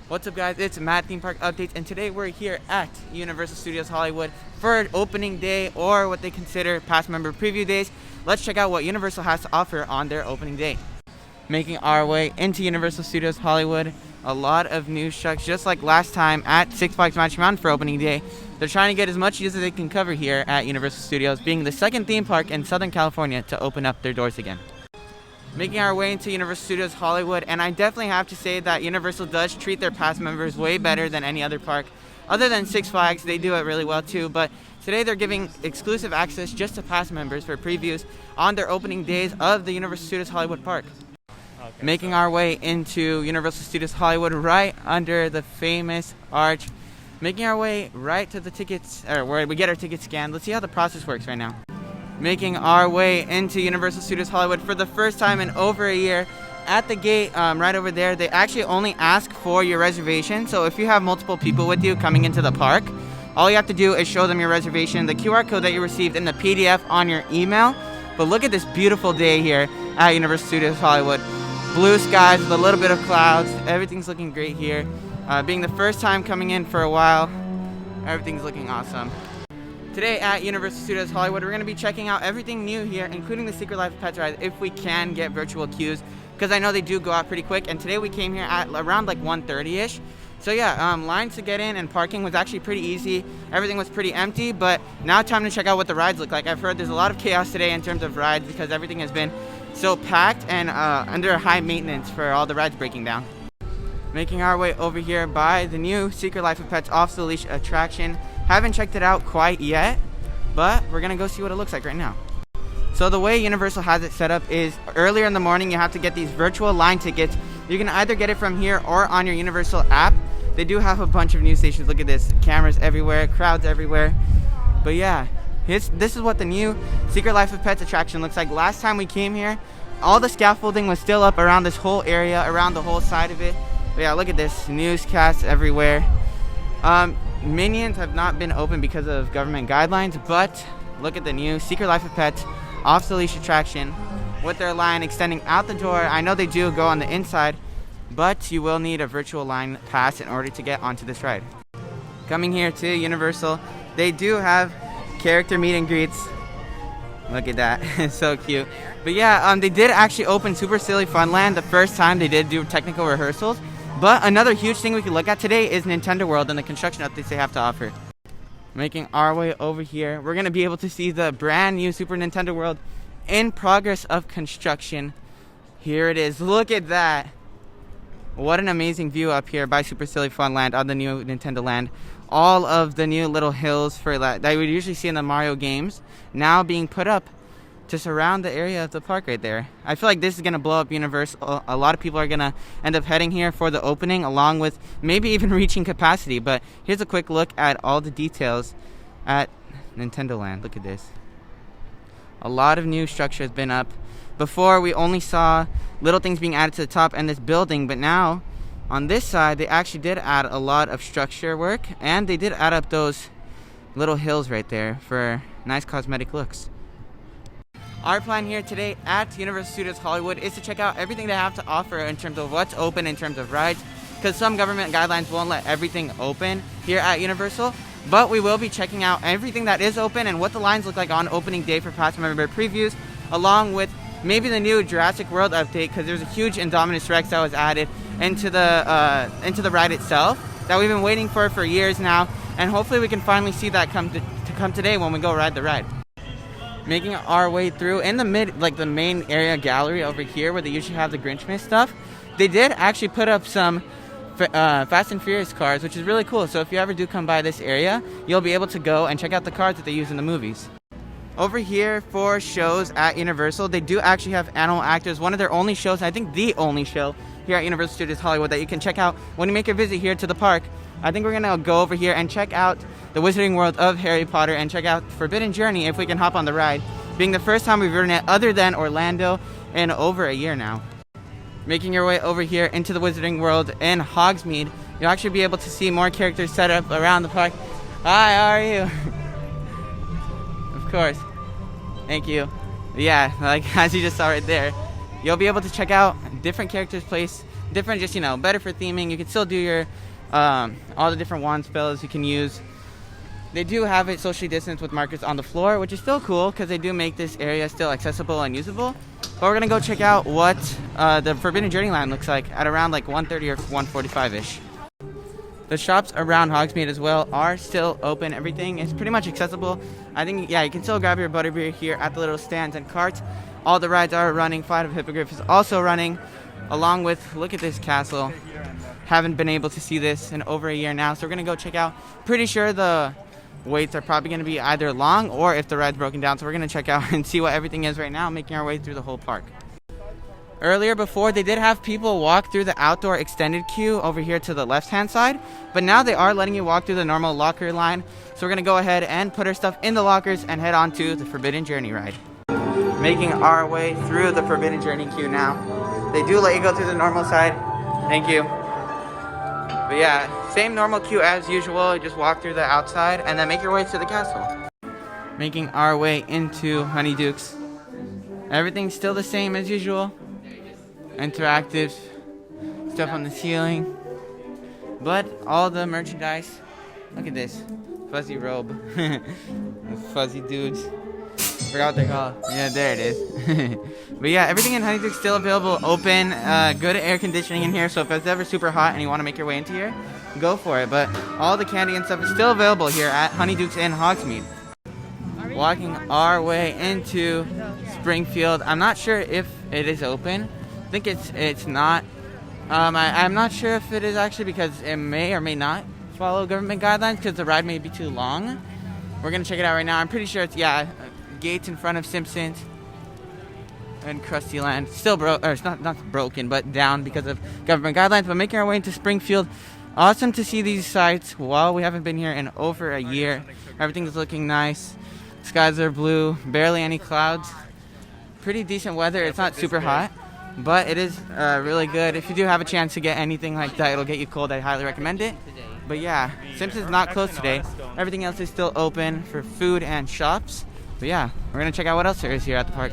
What's up, guys? It's Matt Theme Park Updates, and today we're here at Universal Studios Hollywood for opening day, or what they consider past member preview days. Let's check out what Universal has to offer on their opening day. Making our way into Universal Studios Hollywood, a lot of new structures, just like last time at Six Flags Magic Mountain for opening day. They're trying to get as much use as they can cover here at Universal Studios, being the second theme park in Southern California to open up their doors again. Making our way into Universal Studios Hollywood, and I definitely have to say that Universal does treat their past members way better than any other park. Other than Six Flags, they do it really well too, but today they're giving exclusive access just to past members for previews on their opening days of the Universal Studios Hollywood Park. Making our way into Universal Studios Hollywood, right under the famous arch. Making our way right to the tickets, or where we get our tickets scanned. Let's see how the process works right now. Making our way into Universal Studios Hollywood for the first time in over a year. At the gate, right over there, they actually only ask for your reservation. So if you have multiple people with you coming into the park, all you have to do is show them your reservation, the QR code that you received in the PDF on your email. But look at this beautiful day here at Universal Studios Hollywood. Blue skies with a little bit of clouds. Everything's looking great here. Being the first time coming in for a while, everything's looking awesome. Today at Universal Studios Hollywood, we're going to be checking out everything new here, including the Secret Life of Pets ride, if we can get virtual queues, because I know they do go out pretty quick. And today we came here at around like 1:30ish. So yeah, lines to get in and parking was actually pretty easy. Everything was pretty empty, but now time to check out what the rides look like. I've heard there's a lot of chaos today in terms of rides because everything has been so packed and under high maintenance for all the rides breaking down. Making our way over here by the new Secret Life of Pets Off the Leash attraction. Haven't checked it out quite yet, but we're gonna go see what it looks like right now. So the way Universal has it set up is earlier in the morning you have to get these virtual line tickets. You can either get it from here or on your Universal app. They do have a bunch of news stations. Look at this, cameras everywhere, crowds everywhere. But yeah, this is what the new Secret Life of Pets attraction looks like. Last time we came here, all the scaffolding was still up around this whole area, around the whole side of it. But yeah, look at this, newscasts everywhere. Minions have not been open because of government guidelines, but look at the new Secret Life of Pets Off the Leash attraction with their line extending out the door. I know they do go on the inside, but you will need a virtual line pass in order to get onto this ride. Coming here to Universal, they do have character meet and greets. Look at that, it's so cute. But yeah, they did actually open Super Silly Funland the first time. They did do technical rehearsals. But another huge thing we can look at today is Nintendo World and the construction updates they have to offer. Making our way over here, we're going to be able to see the brand new Super Nintendo World in progress of construction. Here it is. Look at that. What an amazing view up here by Super Silly Funland on the new Nintendo Land. All of the new little hills for that we would usually see in the Mario games now being put up to surround the area of the park right there. I feel like this is going to blow up Universal. A lot of people are going to end up heading here for the opening, along with maybe even reaching capacity. But here's a quick look at all the details at Nintendo Land. Look at this. A lot of new structure has been up. Before, we only saw little things being added to the top and this building, but now on this side they actually did add a lot of structure work, and they did add up those little hills right there for nice cosmetic looks. Our plan here today at Universal Studios Hollywood is to check out everything they have to offer in terms of what's open in terms of rides, because some government guidelines won't let everything open here at Universal. But we will be checking out everything that is open and what the lines look like on opening day for past member previews, along with maybe the new Jurassic World update, because there's a huge Indominus Rex that was added into the ride itself that we've been waiting for years now, and hopefully we can finally see that come today when we go ride the ride. Making our way through in the the main area gallery over here where they usually have the Grinchmas stuff. They did actually put up some Fast and Furious cars, which is really cool. So if you ever do come by this area, you'll be able to go and check out the cars that they use in the movies. Over here for shows at Universal, they do actually have Animal Actors, one of their only shows, I think the only show here at Universal Studios Hollywood that you can check out when you make a visit here to the park. I think we're going to go over here and check out the Wizarding World of Harry Potter and check out Forbidden Journey if we can hop on the ride, being the first time we've ridden it other than Orlando in over a year now. Making your way over here into the Wizarding World in Hogsmeade, you'll actually be able to see more characters set up around the park. Hi, how are you? Of course. Thank you. Yeah, like as you just saw right there, you'll be able to check out different characters placed different, just, you know, better for theming. You can still do your all the different wand spells you can use. They do have it socially distanced with markers on the floor, which is still cool because they do make this area still accessible and usable. But we're gonna go check out what the Forbidden Journey line looks like at around like 1:30 or 1:45-ish. The shops around Hogsmeade as well are still open. Everything is pretty much accessible. I think, yeah, you can still grab your butterbeer here at the little stands and carts. All the rides are running. Flight of Hippogriff is also running, along with, look at this castle. Haven't been able to see this in over a year now, so we're gonna go check out. Pretty sure the waits are probably going to be either long or if the ride's broken down, so we're going to check out and see what everything is right now, making our way through the whole park. Earlier before, they did have people walk through the outdoor extended queue over here to the left hand side, but now they are letting you walk through the normal locker line, so we're going to go ahead and put our stuff in the lockers and head on to the Forbidden Journey ride. Making our way through the Forbidden Journey queue now. They do let you go through the normal side. Thank you. But yeah, same normal queue as usual. You just walk through the outside and then make your way to the castle. Making our way into Honeyduke's. Everything's still the same as usual. Interactive stuff on the ceiling. But all the merchandise. Look at this. Fuzzy robe. Fuzzy dudes. Forgot what they're called. Yeah, there it is. But yeah, everything in Honeyduke's still available, open, good air conditioning in here, so if it's ever super hot and you want to make your way into here, go for it. But all the candy and stuff is still available here at Honeyduke's in Hogsmeade. Walking our way into Springfield. I'm not sure if it is open. I think it's not. I'm not sure if it is actually, because it may or may not follow government guidelines because the ride may be too long. We're going to check it out right now. I'm pretty sure it's, yeah, gates in front of Simpsons and Krusty Land. Still it's not broken, but down because of government guidelines. But making our way into Springfield. Awesome to see these sites while we haven't been here in over a year. Everything is looking nice. Skies are blue, barely any clouds. Pretty decent weather. It's not super hot, but it is really good. If you do have a chance to get anything like that, it'll get you cold. I highly recommend it. But yeah, Simpsons not closed today. Everything else is still open for food and shops. But yeah, we're going to check out what else there is here at the park.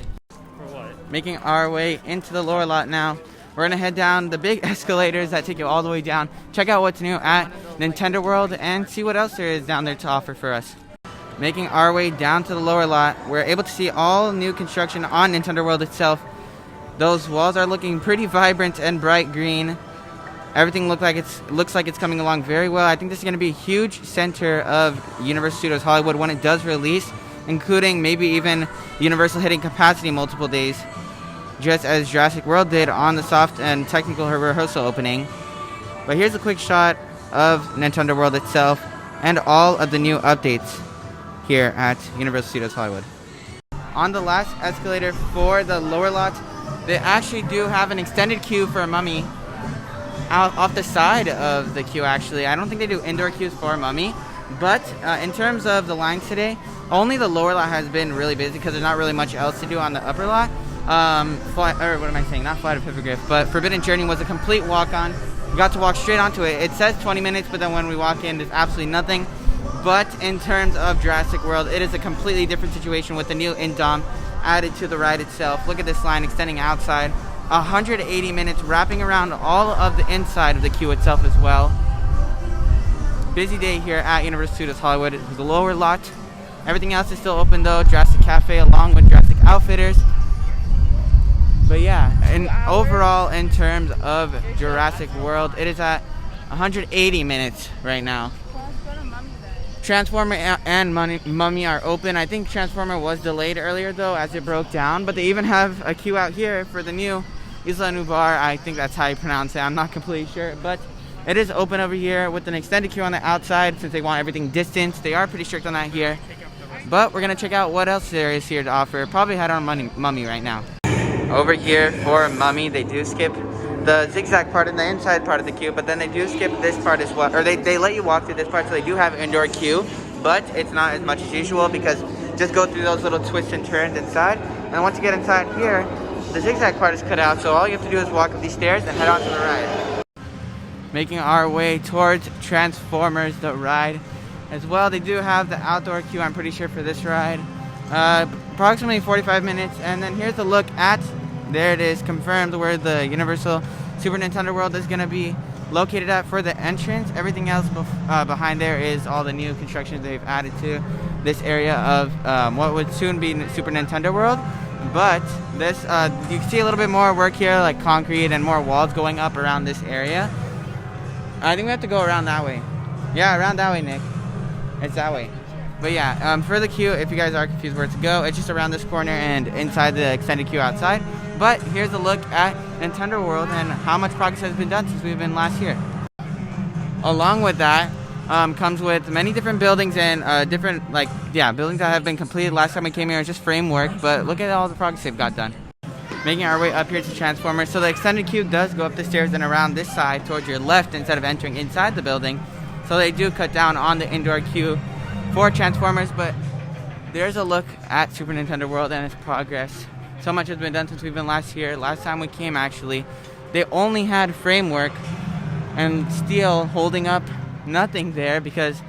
Making our way into the lower lot now. We're going to head down the big escalators that take you all the way down. Check out what's new at Nintendo World and see what else there is down there to offer for us. Making our way down to the lower lot, we're able to see all new construction on Nintendo World itself. Those walls are looking pretty vibrant and bright green. Everything looks like it's coming along very well. I think this is going to be a huge center of Universal Studios Hollywood when it does release, including maybe even Universal hitting capacity multiple days, just as Jurassic World did on the soft and technical rehearsal opening. But here's a quick shot of Nintendo World itself and all of the new updates here at Universal Studios Hollywood. On the last escalator for the lower lot, they actually do have an extended queue for Mummy out off the side of the queue. Actually, I don't think they do indoor queues for Mummy, but in terms of the lines today, only the lower lot has been really busy because there's not really much else to do on the upper lot. Not Flight of Hippogriff, but Forbidden Journey was a complete walk-on. We got to walk straight onto it. It says 20 minutes, but then when we walk in, there's absolutely nothing. But in terms of Jurassic World, it is a completely different situation with the new Indom added to the ride itself. Look at this line extending outside. 180 minutes wrapping around all of the inside of the queue itself as well. Busy day here at Universal Studios Hollywood. The lower lot. Everything else is still open though. Jurassic Cafe along with Jurassic Outfitters. But yeah, and overall in terms of Jurassic World, it is at 180 minutes right now. Transformer and Mummy are open. I think Transformer was delayed earlier though as it broke down, but they even have a queue out here for the new Isla Nublar. I think that's how you pronounce it. I'm not completely sure, but it is open over here with an extended queue on the outside since they want everything distanced. They are pretty strict on that here. But we're going to check out what else there is here to offer. Probably head on Mummy right now. Over here for Mummy, they do skip the zigzag part in the inside part of the queue, but then they do skip this part as well, or they let you walk through this part, so they do have an indoor queue, but it's not as much as usual because just go through those little twists and turns inside, and once you get inside here, the zigzag part is cut out, so all you have to do is walk up these stairs and head on to the ride. Making our way towards Transformers, the ride as well. They do have the outdoor queue, I'm pretty sure, for this ride. Approximately 45 minutes, and then here's a look at, there it is, confirmed where the Universal Super Nintendo World is going to be located at for the entrance. Everything else behind there is all the new construction they've added to this area of what would soon be Super Nintendo World. But this, you can see a little bit more work here, like concrete and more walls going up around this area. I think we have to go around that way. Yeah, around that way, Nick. It's that way. But yeah, for the queue, if you guys are confused where to go, it's just around this corner and inside the extended queue outside. But here's a look at Nintendo World and how much progress has been done since we've been last here. Along with that, comes with many different buildings and different, buildings that have been completed. Last time we came here, it was just framework, but look at all the progress they've got done. Making our way up here to Transformers. So the extended queue does go up the stairs and around this side towards your left instead of entering inside the building. So they do cut down on the indoor queue for Transformers, but there's a look at Super Nintendo World and its progress. So much has been done since we've been last here. Last time we came, actually, they only had framework and steel holding up nothing there because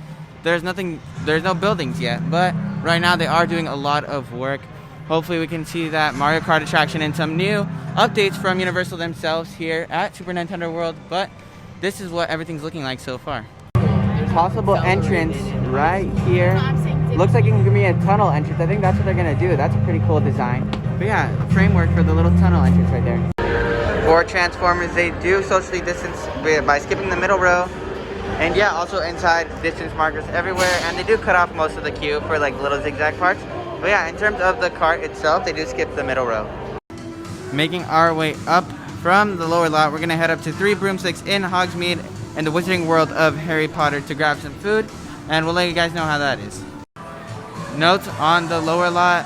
there's no buildings yet. But right now they are doing a lot of work. Hopefully we can see that Mario Kart attraction and some new updates from Universal themselves here at Super Nintendo World. But this is what everything's looking like so far. Possible entrance right here. Looks like it can be a tunnel entrance. I think that's what they're gonna do. That's a pretty cool design. But yeah, framework for the little tunnel entrance right there. For Transformers, they do socially distance by skipping the middle row. And yeah, also inside distance markers everywhere. And they do cut off most of the queue for like little zigzag parts. But yeah, in terms of the cart itself, they do skip the middle row. Making our way up from the lower lot, we're gonna head up to 3 Broomsticks in Hogsmeade in the Wizarding World of Harry Potter to grab some food. And we'll let you guys know how that is. Note on the lower lot,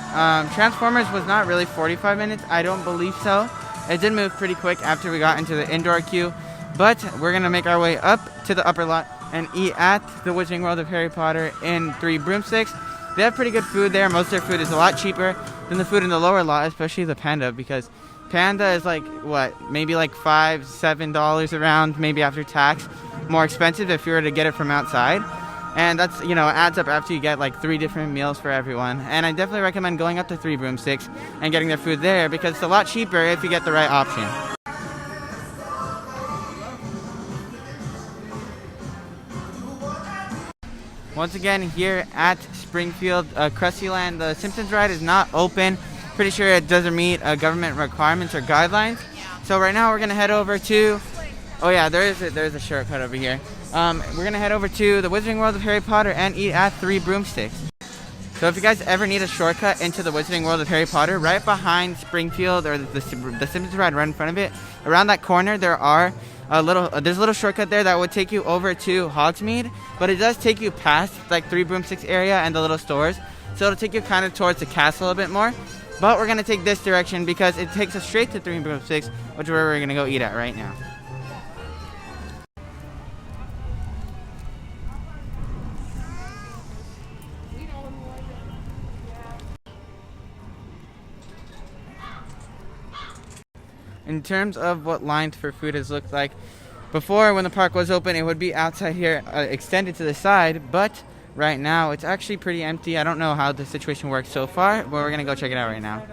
Transformers was not really 45 minutes. I don't believe so. It did move pretty quick after we got into the indoor queue. But we're going to make our way up to the upper lot and eat at the Wizarding World of Harry Potter in 3 Broomsticks. They have pretty good food there. Most of their food is a lot cheaper than the food in the lower lot, especially the Panda, because Panda is like, what, maybe like $5, $7 around, maybe after tax. More expensive if you were to get it from outside. And that's, you know, adds up after you get like 3 different meals for everyone. And I definitely recommend going up to 3 Broomsticks and getting their food there because it's a lot cheaper if you get the right option. Once again, here at Springfield, Krustyland, the Simpsons ride is not open. Pretty sure it doesn't meet government requirements or guidelines. So right now we're going to head over to... Oh yeah, there's a shortcut over here. We're going to head over to the Wizarding World of Harry Potter and eat at 3 Broomsticks. So if you guys ever need a shortcut into the Wizarding World of Harry Potter, right behind Springfield or the Simpsons ride right in front of it, around that corner there's a little shortcut there that would take you over to Hogsmeade, but it does take you past like 3 Broomsticks area and the little stores. So it'll take you kind of towards the castle a bit more. But we're going to take this direction because it takes us straight to 3 Broomsticks, which is where we're going to go eat at right now. In terms of what lines for food has looked like, before when the park was open, it would be outside here extended to the side, but right now it's actually pretty empty. I don't know how the situation works so far, but we're going to go check it out right now.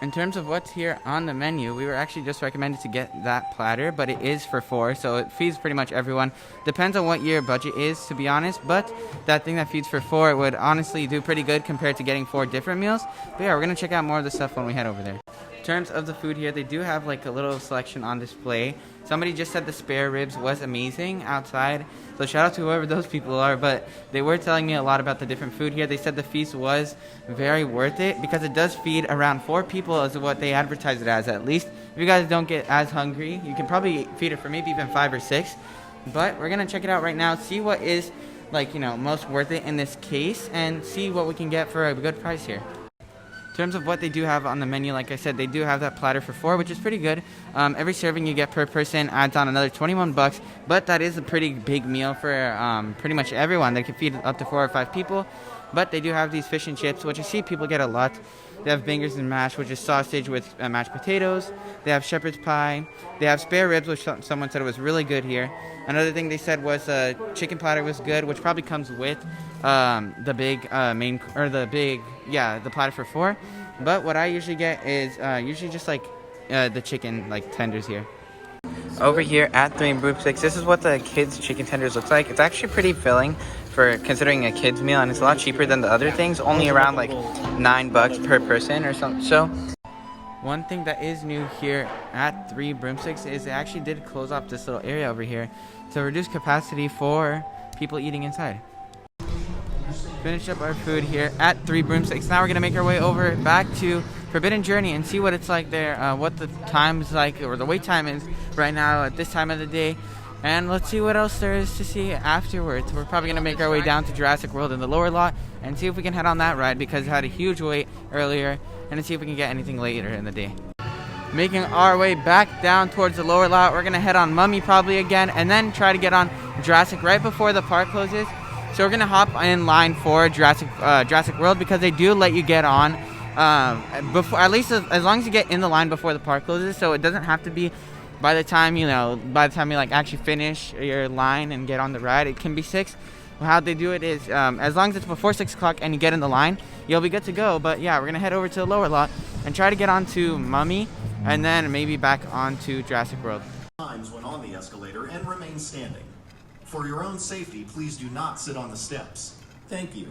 In terms of what's here on the menu, we were actually just recommended to get that platter, but it is for 4, so it feeds pretty much everyone. Depends on what your budget is, to be honest, but that thing that feeds for 4 would honestly do pretty good compared to getting 4 different meals. But yeah, we're going to check out more of the stuff when we head over there. In terms of the food here, they do have like a little selection on display. Somebody just said the spare ribs was amazing outside, so shout out to whoever those people are, but they were telling me a lot about the different food here. They said the feast was very worth it because it does feed around 4 people is what they advertise it as, at least. If you guys don't get as hungry, you can probably feed it for maybe even 5 or 6, but we're going to check it out right now, see what is like, you know, most worth it in this case, and see what we can get for a good price here. In terms of what they do have on the menu, like I said, they do have that platter for 4, which is pretty good. Every serving you get per person adds on another $21, but that is a pretty big meal for pretty much everyone. They can feed up to 4 or 5 people, but they do have these fish and chips, which I see people get a lot. They have bangers and mash, which is sausage with mashed potatoes. They have shepherd's pie. They have spare ribs, which someone said was really good here. Another thing they said was chicken platter was good, which probably comes with the big the platter for 4. But what I usually get is usually just like the chicken like tenders here. Over here at 3 Broomsticks, this is what the kids chicken tenders looks like. It's actually pretty filling for considering a kids meal, and it's a lot cheaper than the other things, only around like $9 per person or something. So one thing that is new here at 3 Broomsticks is they actually did close off this little area over here to reduce capacity for people eating inside. Finish up our food here at 3 Broomsticks. Now we're gonna make our way over back to Forbidden Journey and see what it's like there, what the time's like, or the wait time is right now at this time of the day. And let's see what else there is to see afterwards. We're probably gonna make our way down to Jurassic World in the lower lot and see if we can head on that ride because it had a huge wait earlier, and to see if we can get anything later in the day. Making our way back down towards the lower lot, we're gonna head on Mummy probably again, and then try to get on Jurassic right before the park closes. So we're gonna hop in line for Jurassic World because they do let you get on before, at least as long as you get in the line before the park closes. So it doesn't have to be by the time you like actually finish your line and get on the ride. It can be 6. How they do it is as long as it's before 6 o'clock and you get in the line, you'll be good to go. But yeah, we're gonna head over to the lower lot and try to get onto Mummy and then maybe back onto Jurassic World. Times when on the escalator and remain standing. For your own safety, please do not sit on the steps. Thank you.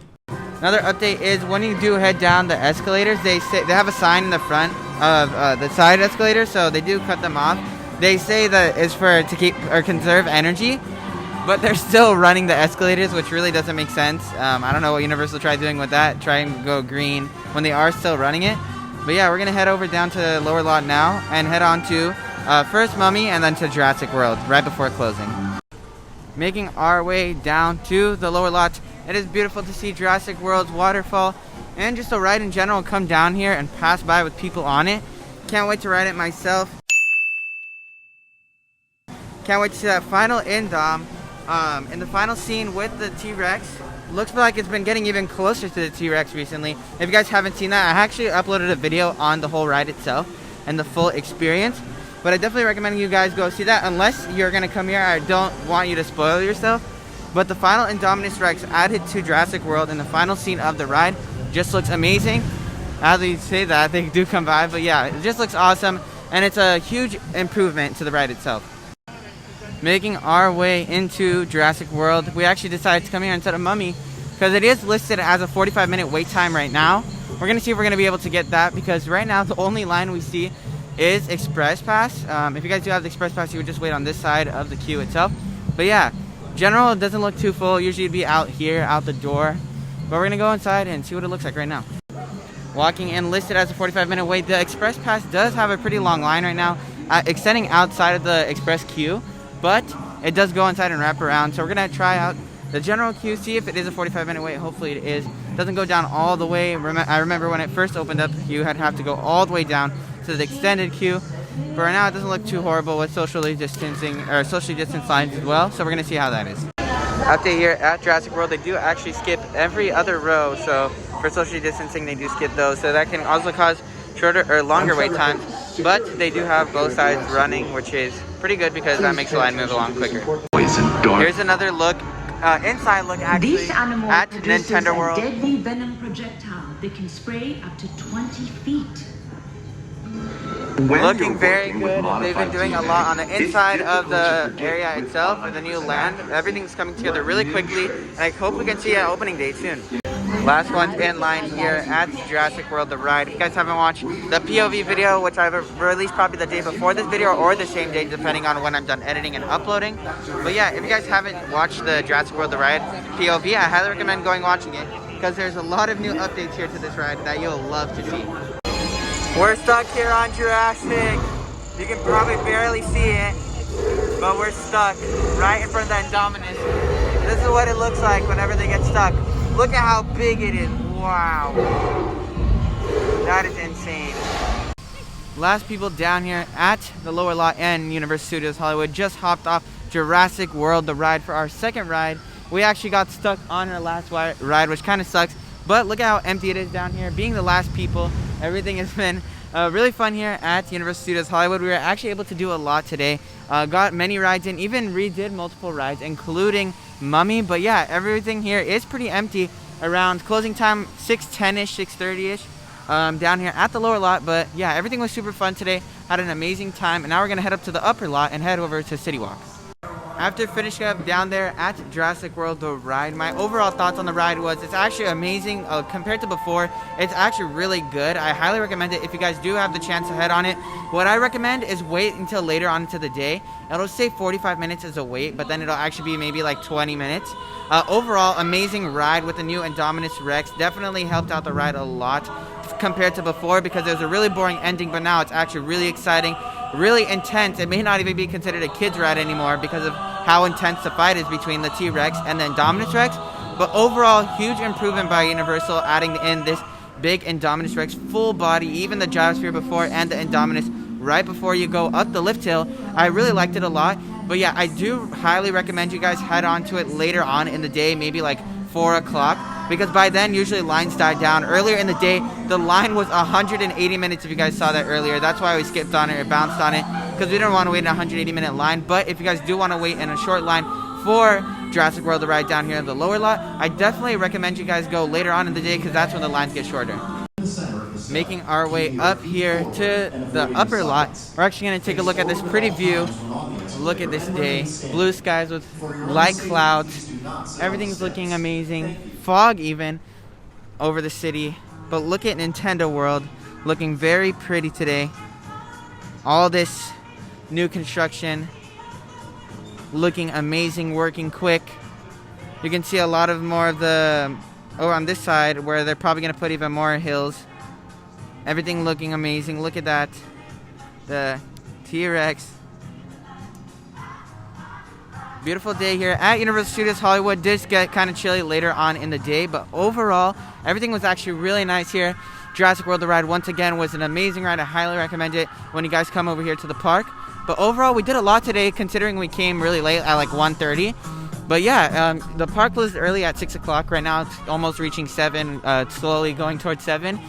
Another update is when you do head down the escalators, they have a sign in the front of the side escalators, so they do cut them off. They say that it's to keep or conserve energy, but they're still running the escalators, which really doesn't make sense. I don't know what Universal tried doing with that, try and go green when they are still running it. But yeah, we're gonna head over down to the lower lot now and head on to first Mummy and then to Jurassic World right before closing. Making our way down to the lower lot. It is beautiful to see Jurassic World's waterfall and just a ride in general come down here and pass by with people on it. Can't wait to ride it myself. Can't wait to see that final Indom in the final scene with the T-Rex. Looks like it's been getting even closer to the T-Rex recently. If you guys haven't seen that, I actually uploaded a video on the whole ride itself and the full experience. But I definitely recommend you guys go see that unless you're going to come here. I don't want you to spoil yourself. But the final Indominus Rex added to Jurassic World in the final scene of the ride just looks amazing. As you say that, they do come by. But yeah, it just looks awesome. And it's a huge improvement to the ride itself. Making our way into Jurassic World, we actually decided to come here instead of Mummy because it is listed as a 45-minute wait time right now. We're going to see if we're going to be able to get that because right now the only line we see is Express Pass. If you guys do have the Express Pass, you would just wait on this side of the queue itself. But yeah, general, it doesn't look too full. Usually it'd be out here, out the door. But we're going to go inside and see what it looks like right now. Walking in listed as a 45-minute wait. The Express Pass does have a pretty long line right now, extending outside of the Express queue. But it does go inside and wrap around. So we're going to try out the general queue, see if it is a 45-minute wait. Hopefully it is. It doesn't go down all the way. I remember when it first opened up, you had to have to go all the way down to the extended queue. But right now it doesn't look too horrible with socially distanced lines as well. So we're going to see how that is. Update here at Jurassic World, they do actually skip every other row. So for social distancing, they do skip those. So that can also cause shorter or longer wait times. But they do have both sides running, which is pretty good because that makes the line move along quicker. Here's another look, inside look actually at Nintendo World. A deadly venom projectile that can spray up to 20 feet. Looking very good. They've been doing a lot on the inside of the area itself with the new land. Everything's coming together really quickly, and I hope we can see an opening date soon. Last one's in line here at Jurassic World, the ride. If you guys haven't watched the POV video, which I've released probably the day before this video or the same day, depending on when I'm done editing and uploading. But yeah, if you guys haven't watched the Jurassic World, the ride POV, I highly recommend going watching it because there's a lot of new updates here to this ride that you'll love to see. We're stuck here on Jurassic. You can probably barely see it, but we're stuck right in front of that Indominus. This is what it looks like whenever they get stuck. Look at how big it is. Wow. That is insane. Last people down here at the lower lot and Universal Studios Hollywood just hopped off Jurassic World, the ride, for our second ride. We actually got stuck on our last ride, which kind of sucks. But look at how empty it is down here. Being the last people, everything has been really fun here at Universal Studios Hollywood. We were actually able to do a lot today. Got many rides and even redid multiple rides, including Mummy. But yeah, everything here is pretty empty. Around closing time, 6:10ish, 6:30ish. down here at the lower lot. But yeah, everything was super fun today. Had an amazing time, and now we're gonna head up to the upper lot and head over to City Walk. After finishing up down there at Jurassic World, the ride, my overall thoughts on the ride was it's actually amazing compared to before. It's actually really good. I highly recommend it if you guys do have the chance to head on it. What I recommend is wait until later on into the day. It'll say 45 minutes as a wait, but then it'll actually be maybe like 20 minutes. Overall, amazing ride with the new Indominus Rex. Definitely helped out the ride a lot compared to before because it was a really boring ending, but now it's actually really exciting, really intense. It may not even be considered a kid's ride anymore because of how intense the fight is between the T-Rex and the Indominus Rex. But overall, huge improvement by Universal adding in this big Indominus Rex full body, even the gyrosphere before and the Indominus right before you go up the lift hill. I really liked it a lot. But yeah, I do highly recommend you guys head on to it later on in the day, maybe like 4 o'clock, because by then usually lines die down. Earlier in the day, the line was 180 minutes if you guys saw that earlier. That's why we skipped on it or bounced on it, because we didn't want to wait in a 180-minute line. But if you guys do want to wait in a short line for Jurassic World, the ride down here in the lower lot, I definitely recommend you guys go later on in the day because that's when the lines get shorter. Making our way up here to the upper lot, we're actually going to take a look at this pretty view. Look at this day. Blue skies with light clouds. Everything's looking amazing. Fog even over the city. But look at Nintendo World looking very pretty today. All this new construction looking amazing, working quick. You can see a lot of more of the on this side where they're probably going to put even more hills. Everything looking amazing. Look at that. The T-Rex. Beautiful day here at Universal Studios Hollywood. Did get kind of chilly later on in the day, but overall, everything was actually really nice here. Jurassic World, the ride, once again, was an amazing ride. I highly recommend it when you guys come over here to the park. But overall, we did a lot today, considering we came really late at like 1:30. But yeah, the park closed early at 6 o'clock. Right now, it's almost reaching 7, slowly going towards 7.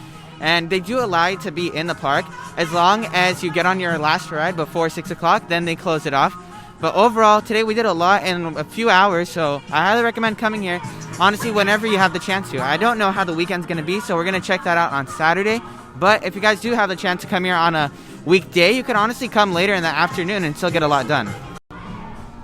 And they do allow you to be in the park as long as you get on your last ride before 6 o'clock. Then they close it off. But overall, today we did a lot in a few hours, so I highly recommend coming here, honestly, whenever you have the chance to. I don't know how the weekend's going to be, so we're going to check that out on Saturday. But if you guys do have the chance to come here on a weekday, you can honestly come later in the afternoon and still get a lot done.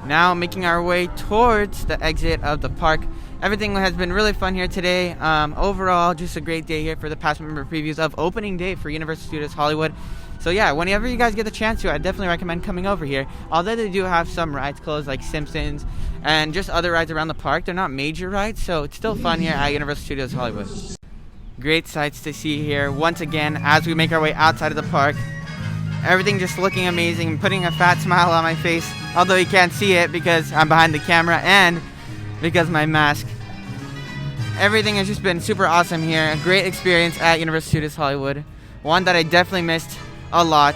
Now, making our way towards the exit of the park. Everything has been really fun here today. Overall, just a great day here for the past member previews of opening day for Universal Studios Hollywood. So yeah, whenever you guys get the chance to, I definitely recommend coming over here. Although they do have some rides closed like Simpsons and just other rides around the park, they're not major rides, so it's still fun here at Universal Studios Hollywood. Great sights to see here once again as we make our way outside of the park. Everything just looking amazing, putting a fat smile on my face, although you can't see it because I'm behind the camera and because of my mask. Everything has just been super awesome here. A great experience at Universal Studios Hollywood. One that I definitely missed a lot.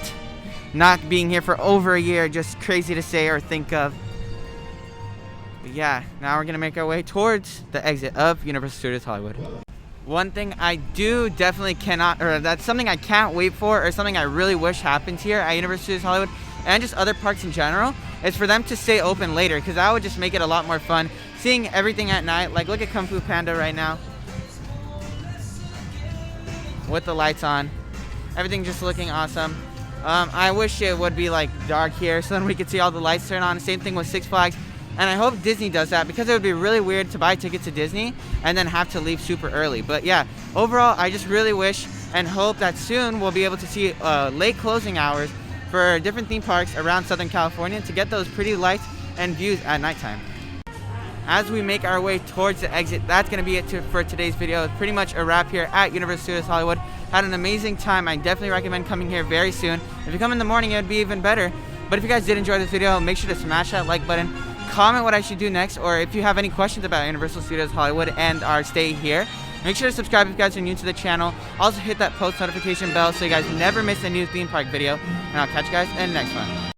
Not being here for over a year, just crazy to say or think of. But yeah, now we're gonna make our way towards the exit of Universal Studios Hollywood. One thing I do definitely cannot, or that's something I can't wait for, or something I really wish happens here at Universal Studios Hollywood and just other parks in general, is for them to stay open later, because that would just make it a lot more fun. Seeing everything at night, like look at Kung Fu Panda right now with the lights on. Everything just looking awesome. I wish it would be like dark here so then we could see all the lights turn on. Same thing with Six Flags. And I hope Disney does that because it would be really weird to buy tickets to Disney and then have to leave super early. But yeah, overall, I just really wish and hope that soon we'll be able to see late closing hours for different theme parks around Southern California to get those pretty lights and views at nighttime. As we make our way towards the exit, that's going to be it for today's video. It's pretty much a wrap here at Universal Studios Hollywood. Had an amazing time. I definitely recommend coming here very soon. If you come in the morning, it would be even better. But if you guys did enjoy this video, make sure to smash that like button. Comment what I should do next, or if you have any questions about Universal Studios Hollywood and our stay here, make sure to subscribe if you guys are new to the channel. Also hit that post notification bell so you guys never miss a new theme park video. And I'll catch you guys in the next one.